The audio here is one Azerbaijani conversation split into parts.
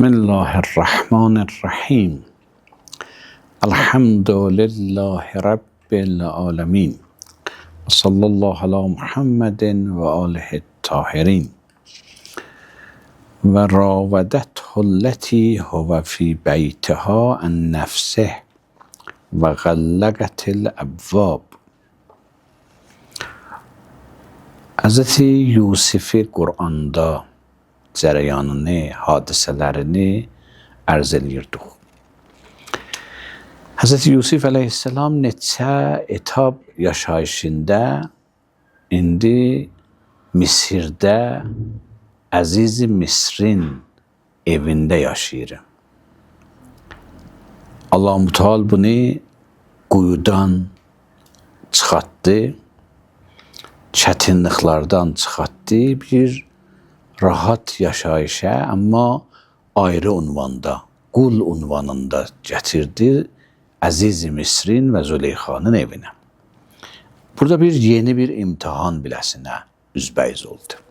Bismillahirrahmanirrahim. Elhamdülillahi Rabbil alemin. Sallallahu ala Muhammedin ve alihi tahirin. Ve ravedethu leti huve fi beytiha en nefsih ve gallagatil ebvab. Hz. Yusuf'i Kur'an'da cərəyanını, hadisələrini ərz eləyirdik. Hz. Yusuf əleyhissalam neçə etap yaşayışında indi Misirdə Əziz-i Misrin evində yaşayır. Allah-u Teala bunu quyudan çıxartdı, çətinliklərdən çıxartdı, bir rahat yaşayışa, amma ayrı unvanda, qul unvanında gətirdi Əziz-i Misrin və Züleyxanın evinə. Burada yeni bir imtihan biləsinə üzbəyiz oldu.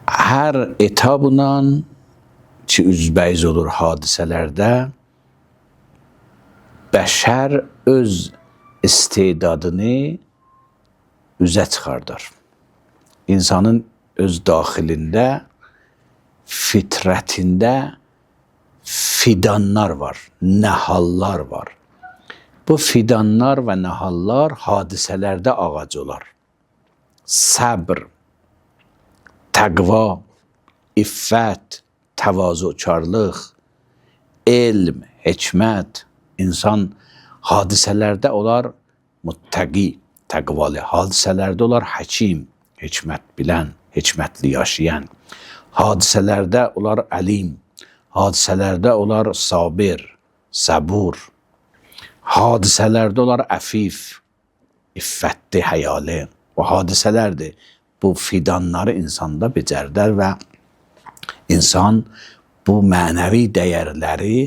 Hər etabla ki üzbəyiz olur hadisələrdə, bəşər öz istedadını üzə çıxardar. İnsanın öz daxilində, fitrətində fidanlar var, nəhallar var. Bu fidanlar və nəhallar hadisələrdə ağac olar. Səbr, təqva, iffət, təvazukarlıq, elm, hikmət. İnsan hadisələrdə olar muttəqi, təqvalı. Hadisələrdə olar həkim, hikmət bilən, hikmətli yaşayan. Hadisələrdə olar əlim, hadisələrdə olar sabir, səbur. Hadisələrdə olar əfif, iffətli, həyalı. O hadisələrdir. Bu fidanları insanda becərdər və insan bu mənəvi dəyərləri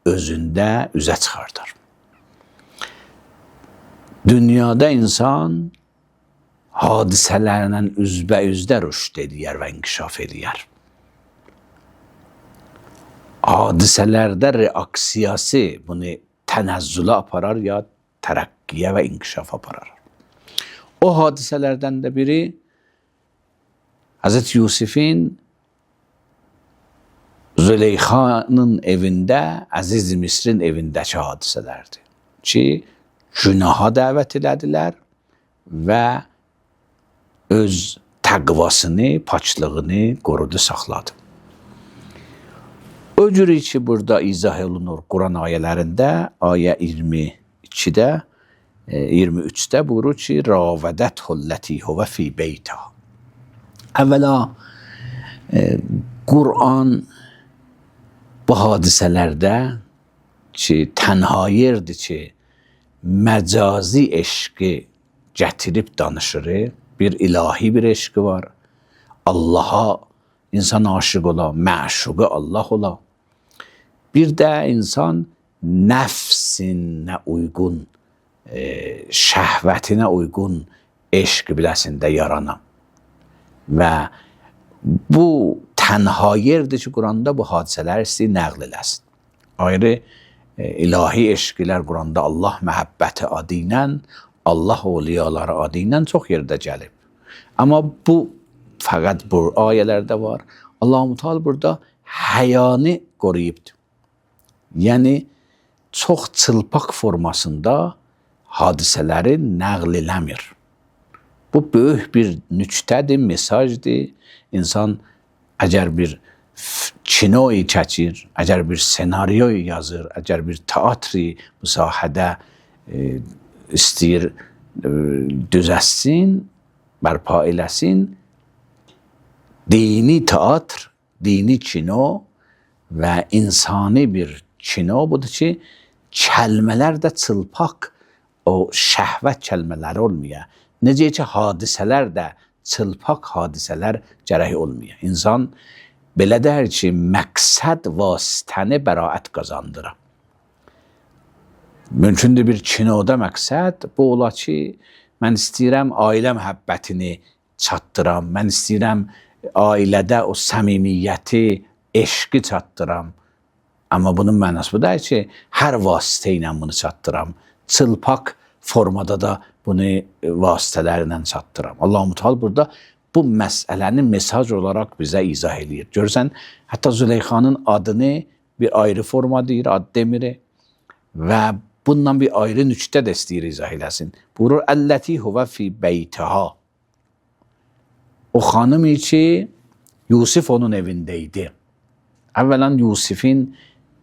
özündə üzə çıxardar. Dünyada insan hadisələrlə üzbəyüzdə rüşd eləyər və inkişaf eləyər. Hadisələrdə reaksiyası bunu tənəzzülə aparar ya tərəqqiyə və inkişaf aparar. O hadisələrdən də biri Hz. Yusuf'in Züleyxanın evində, Əziz-i Misrin evindəki hadisələrdir ki, günaha dəvət elədilər və öz təqvasını, paçlığını qorudu, saxladı. O cürü ki, burada izah olunur Quran ayələrində, ayə 22-də, 23-də buyurur ki, Ravedethu ləti huvə fi beytə. Əvvəla, Quran bu hadisələrdə ki, tənha yerdir ki, məcazi eşqi gətirib danışır, bir ilahi bir eşqi var. Allaha insan aşık ola, məşuqı Allah ola. Bir də insan nəfsinə uyğun, şəhvətinə uyğun eşq biləsində yarana. Və bu tənha yerdir ki, Quranda bu hadisələr istəyir nəql eləsin. Ayrı ilahi eşqlər Quranda Allah məhəbbəti adı ilə, Allah oliyaları adı ilə çox yerdə gəlib. Amma bu fəqət bu ayələrdə var. Allah-u Teala burada həyanı qoruyubdur. Yəni, çox çılpaq formasında hadisələri nəql eləmir. Bu böyük bir nüktədir, mesajdır. İnsan əgər bir kinoyu çəkir, əgər bir senaryoyu yazır, əgər bir teatri bu sahədə istəyir düzəssin, bərpa eləsin, dini teatr, dini kino və insani bir kino budur ki, kəlmələr də çılpaq, o şəhvət kəlmələri olmuyor. Necə ki, hadisələr də çılpaq hadisələr gərək olmuyor. İnsan belə deyir ki, məqsəd vasitəni bəraət qazandıra. Mümkündür bir kinoda məqsəd bu ola ki, mən istəyirəm ailə məhəbbətini çatdıram, mən istəyirəm ailədə o səmimiyyəti, eşqi çatdıram. Amma bunun mənası bu deyil ki, hər vasitə ilə bunu çatdıram. Çılpaq formada da bunu vasitələrlə çatdıram. Allah-u Teala burada bu məsələni mesaj olaraq bizə izah edir. Görürsən, hətta Züleyxanın adını bir ayrı forma deyir, ad demir və bundan bir ayrı nüktə də istəyir izah eləsin. Buyurur, Əlləti huvə fi beytiha. O xanım ki, Yusif onun evindeydi. Əvvələn Yusifin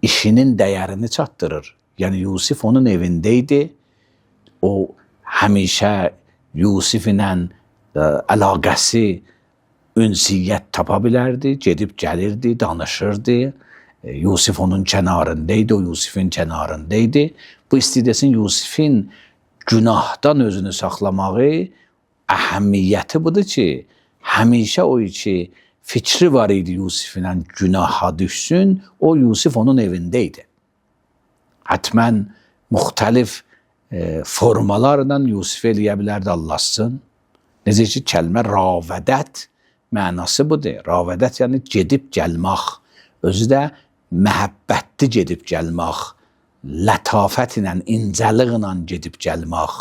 işinin dəyərini çatdırır. Yəni Yusif onun evindeydi. O həmişə Yusif ilə əlaqəsi, ünsiyyət tapa bilərdi, gedib gəlirdi, danışırdı. Yusif onun kənarındaydı, o Yusifin kənarındaydı. Bu istəyirsin Yusifin günahdan özünü saxlamağı əhəmiyyəti budur ki, həmişə o ki, fikri var idi Yusiflə günaha düşsün, o Yusif onun evindeydi. Hətmən müxtəlif formalarla Yusif eləyə bilərdi Allahsın. Necə ki, kəlmə ravədət mənası budur. Ravədət yəni gedib gəlmək. Özü də məhəbbətli gedib gəlmək. Lətafət ilə, incəliqlə gedib gəlmək.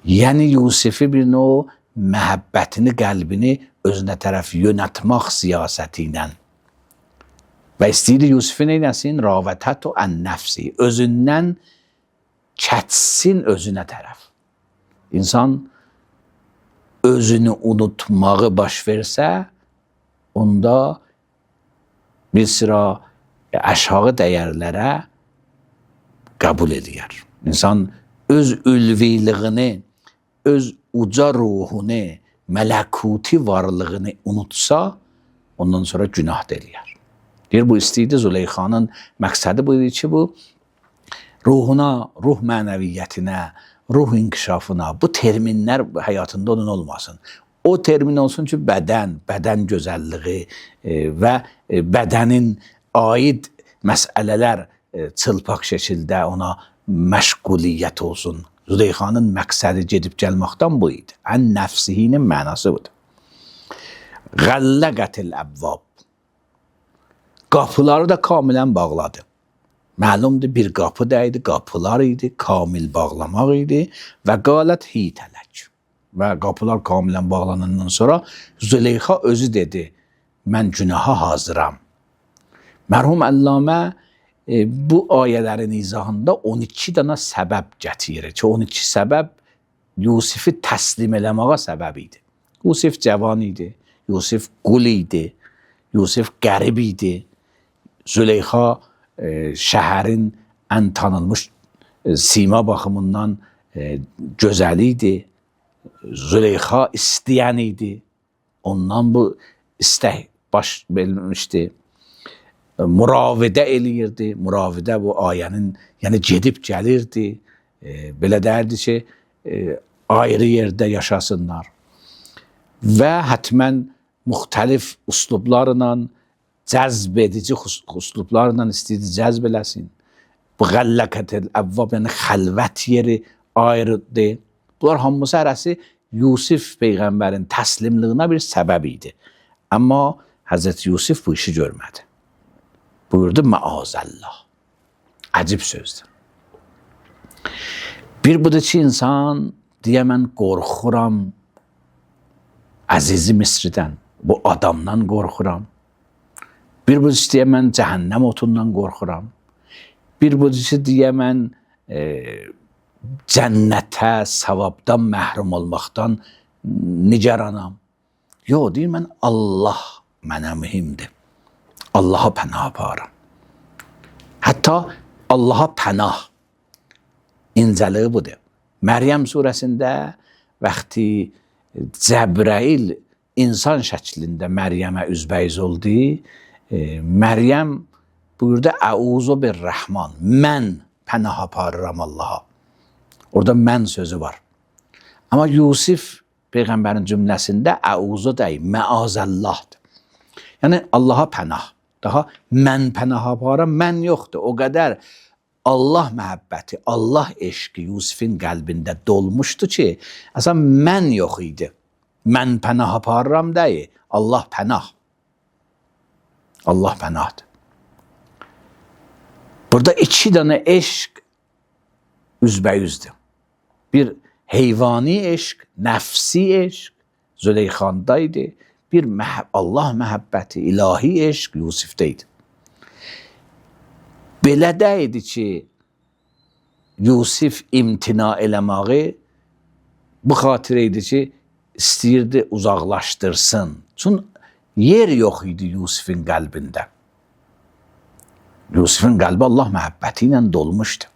Yəni Yusifi bir növ məhəbbətini, qəlbini özünə tərəf yönətmək siyasəti ilə. Və istəyir Yusifin eyləsin, ravətət o ən-nəfsi. Özündən çətsin özünə tərəf. İnsan özünü unutmağı baş versə, onda bir sıra aşağı dəyərlərə qəbul edir. İnsan öz ülviliyini, öz uca ruhunu, mələkuti varlığını unutsa, ondan sonra günah eləyər. Deyir, bu istəyirdi Züleyxanın məqsədi bu idi ki, bu ruhuna, ruh mənəviyyətinə, ruh inkişafına, bu terminlər həyatında onun olmasın. O termin olsun ki, bədən gözəlliyi və bədənin aid məsələlər çılpaq şəkildə ona məşğuliyyət olsun. Züleyxanın məqsədi gedib gəlməkdən bu idi. Ən-nəfsihinin mənası budur. Ğəlləqətil əvvab. Qapıları da kamilən bağladı. Məlumdur, bir qapı da idi, qapılar idi, kamil bağlamaq idi və qalət hitələk. Və qapılar kamilən bağlanandan sonra Züleyxa özü dedi, mən günaha hazıram. Mərhum Əllamə bu ayələrin izahında 12 dana səbəb gətirir ki, 12 səbəb Yusifi təslim eləməyə səbəb idi. Yusif cavan idi, Yusif qul idi, Yusif qərib idi. Züleyxa şəhərin ən tanınmış sima baxımından gözəli idi. Züleyxa istəyən idi. Ondan bu istək baş vermişdi. Muravidə eləyirdi. Muravidə bu ayənin, yəni gedib gəlirdi. Belə deyirdi ki, ayrı yerdə yaşasınlar. Və hətmən müxtəlif üslublarla, cəzb edici üslublarla istəyirdi cəzb eləsin. Bu ğəlləqətil əvvab, yəni xəlvət yeri ayrıdır. Bunlar hamısı hərəsi Yusif Peyğəmbərin təslimliyinə bir səbəb idi. Amma Həzrət Yusif bu işi görmədi. Buyurdu, məazəllah. Əcib sözdür. Bir budur ki, insan deyə mən qorxuram əzizi Misridən, bu adamdan qorxuram. Bir budur ki, deyə mən cəhənnəm otundan qorxuram. Bir budur ki, deyə mən cənnətə, savabdan məhrum olmaqdan nigaranam. Yox, deyir, mən Allah mənə mühimdir. Allaha pənah aparam. Hətta Allaha pənah incəliyi budur. Məryəm surəsində vaxtı Cəbrail insan şəklində Məryəmə üzbəyiz oldu, Məryəm buyurdu, Əuzu bir-Rəhman, mən pənah aparıram Allaha. Orada mən sözü var. Amma Yusif Peyğəmbərin cümləsində Əuzu deyil, məazəllahdır. Yəni Allaha pənah. Daha mən pənah aparam, mən yoxdur. O qədər Allah məhəbbəti, Allah eşqi Yusifin qəlbində dolmuşdu ki, əslən mən yox idi. mən pənah aparıram deyil. Allah pənah. Allah pənahdır. Burada iki dənə eşq üzbəyüzdür. Bir heyvani eşq, nəfsi eşq Züleyxanda idi. Bir Allah məhəbbəti, ilahi eşq Yusifdə idi. Belə də idi ki, Yusif imtina eləməyi bu xatirə idi ki, istəyirdi uzaqlaşdırsın. Çünki yer yox idi Yusifin qəlbində. Yusifin qəlbi Allah məhəbbəti ilə dolmuşdu.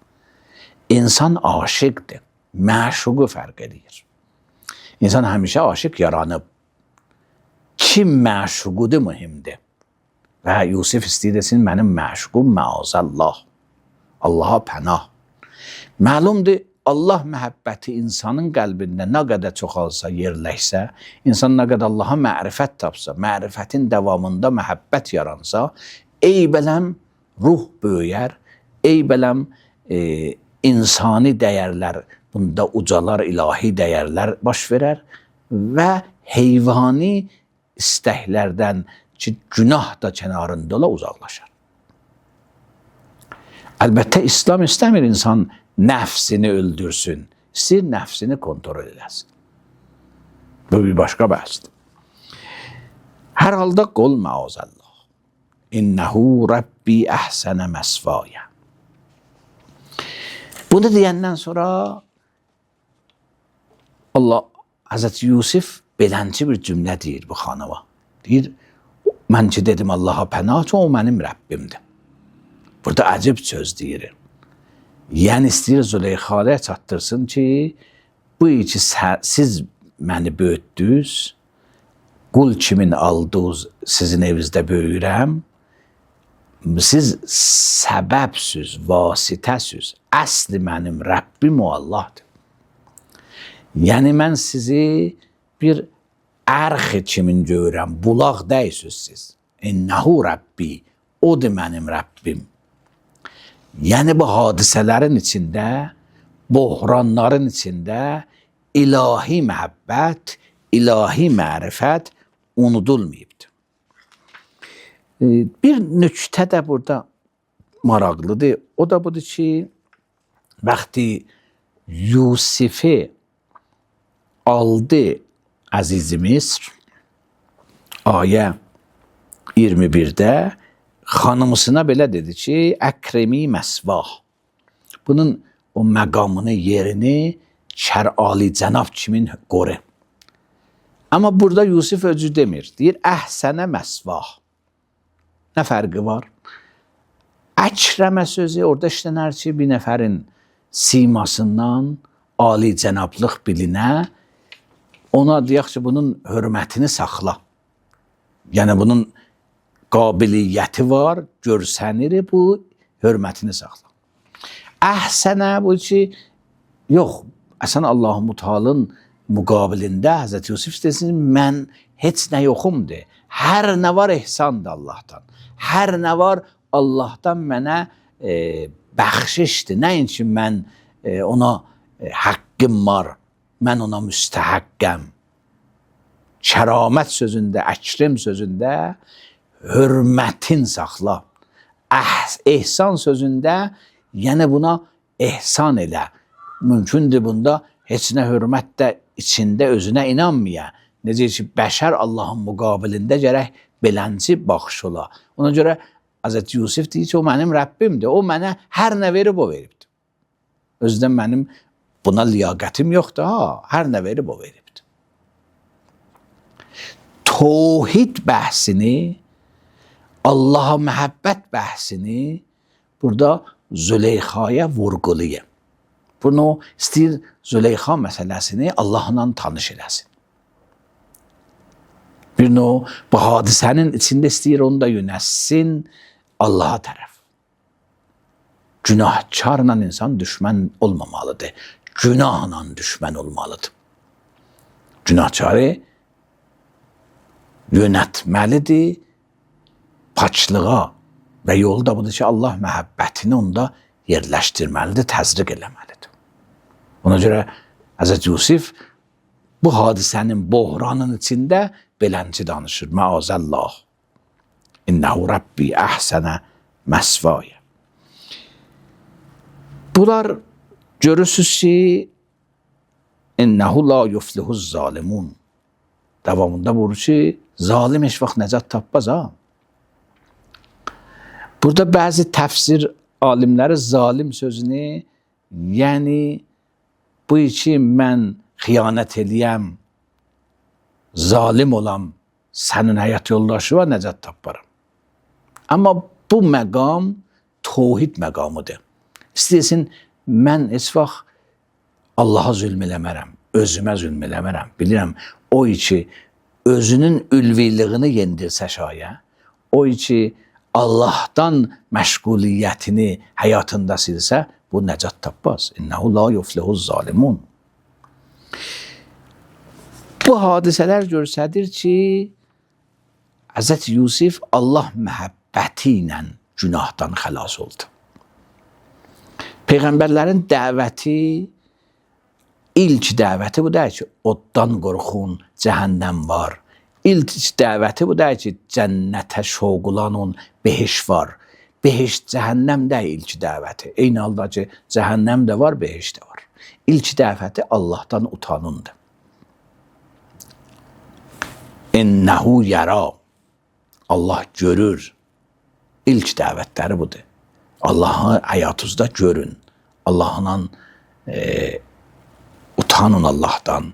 İnsan aşıqdır, məşuqu fərq edir. İnsan həmişə aşıq yaranıb. Kim məşuqudur mühimdir. Və Yusif istəyir desin, mənim məşuqum məazəllah. Allaha pənah. Məlumdur, Allah məhəbbəti insanın qəlbində nə qədər çoxalsa, yerləşsə, insan nə qədər Allaha mərifət tapsa, mərifətin davamında məhəbbət yaransa, eybələm ruh böyüyər, eybələm insani dəyərlər, bunda ucalar, ilahi dəyərlər baş verər və heyvani istəklərdən ki, günah da kənarında ola uzaqlaşar. Əlbəttə, İslam istəmir insan nəfsini öldürsün, istəyir nəfsini kontrol eləsin. Bu bir başqa bəhsdir. Hər halda qol məazəllah. İnnəhu Rəbbi əhsənə məsvaya. Bunu deyəndən sonra Allah, Həzrəti Yusif belənci bir cümlə deyir bu xanıma. Deyir, mən ki dedim Allaha pənah, o mənim Rəbbimdir. Burada əcib söz deyir. Yəni istəyir Züleyxaya çatdırsın ki, bu ki siz məni böyütdünüz, qul kimin aldınız, sizin evinizdə böyürəm, siz səbəbsüz, vasitəsiz, əsli mənim Rəbbim o Allahdır. Yəni mən sizi bir ərxi kimin görürəm, bulaq deyilsiniz siz. İnnəhu Rəbbi, odur mənim Rəbbim. Yəni bu hadisələrin içində, buhranların içində ilahi məhəbbət, ilahi mərifət unudulmayıbdır. Bir nüktə də burada maraqlıdır. O da budur ki, vaxtı Yusifi aldı Əziz-i Misr, ayə 21-də xanımısına belə dedi ki, əkremi məsvah. Bunun o məqamını, yerini şər-ali cənab kimin qoru. Amma burada Yusif özü demir. Deyir, əhsənə məsvah. Nə fərqi var? Əkrəmə sözü orada işlənər ki, bir nəfərin simasından ali cənablıq bilinə, ona deyək ki, bunun hörmətini saxla. Yəni bunun qabiliyyəti var, görsənir, bu hörmətini saxla. Əhsənə bu ki, yox, əsən Allah-u Mutalın müqabilində Həzrəti Yusuf desin, mən heç nə yoxumdur. Hər nə var ehsandır Allahdan. Hər nə var Allahdan mənə bəxşişdir. Nəyin ki, mən ona haqqım var, mən ona müstəhəqqəm. Kəramət sözündə, əkrəm sözündə hörmətin saxla. Ehsan sözündə, yəni buna ehsan elə. Mümkündür bunda heç nə hörmət də içində özünə inanmaya. Necə ki, bəşər Allahın müqabilində gərək belənci baxış ola. Ona görə Həzrəti Yusif deyir ki, o mənim Rəbbimdir. O mənə hər nə verib, o veribdir. Özdən mənim buna liyaqətim yoxdur, hər nə verib, o veribdir. Tohid bəhsini, Allaha məhəbbət bəhsini burada Züleyxaya vurğulayır. Bunu istəyir Züleyxa məsələsini Allahla tanış eləsin. Bir növ bu hadisənin içində istəyir onu da yönəssin Allaha tərəf. Günahkarla insan düşmən olmamalıdır. Günahla düşmən olmalıdır. Günahkarı yönətməlidir paçlığa və yolda budur ki, Allah məhəbbətini onda yerləşdirməlidir, təzriq eləməlidir. Ona görə Həzrəti Yusif bu hadisənin buhranın içində belənci danışır. Məazəllah. İnnəhu Rabbi əhsənə məsvaya. Bunlar görürsünüz ki, İnnəhu la yuflihuz zalimun. Davamında buyurur ki, zalim heç vaxt nəcat tapmaz ha. Burada bəzi təfsir alimləri zalim sözünü, yəni bu ki mən xiyanət eləyəm, zalim olam, sənin həyat yoldaşı var, nəcat taparam. Amma bu məqam tövhid məqamıdır. İstəyirsin, mən heç vaxt Allaha zülm eləmərəm, özümə zülm eləmərəm. Bilirəm, o ki özünün ülviliyini yendirsə şayə, o ki Allahdan məşğuliyyətini həyatında silsə, bu nəcat tapmaz. İnnəhu la yuflihuz zalimun. Bu hadisələr göstərir ki, Hz. Yusif Allah məhəbbəti ilə günahdan xəlas oldu. Peyğəmbərlərin dəvəti, ilk dəvəti bu deyil ki, oddan qorxun, cəhənnəm var. İlk dəvəti bu deyil ki, cənnətə şoğulanın, behiş var. Behiş, cəhənnəm deyil ilk dəvəti. Eyni halda ki, cəhənnəm də var, behiş də var. İlk dəvəti Allahdan utanındır. İnnəhu yəra. Allah görür. İlk dəvətləri budur. Allah'ı həyatınızda görün. Allah'la utanın Allah'tan.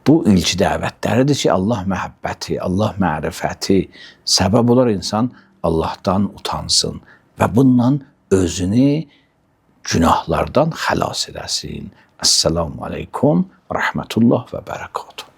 Bu ilk dəvətləridir ki, Allah məhəbbəti, Allah mərifəti səbəb olur insan Allah'tan utansın və bununla özünü günahlardan xəlas edəsin. Esselamu aleykum, rəhmətullah və bərəkatuhu.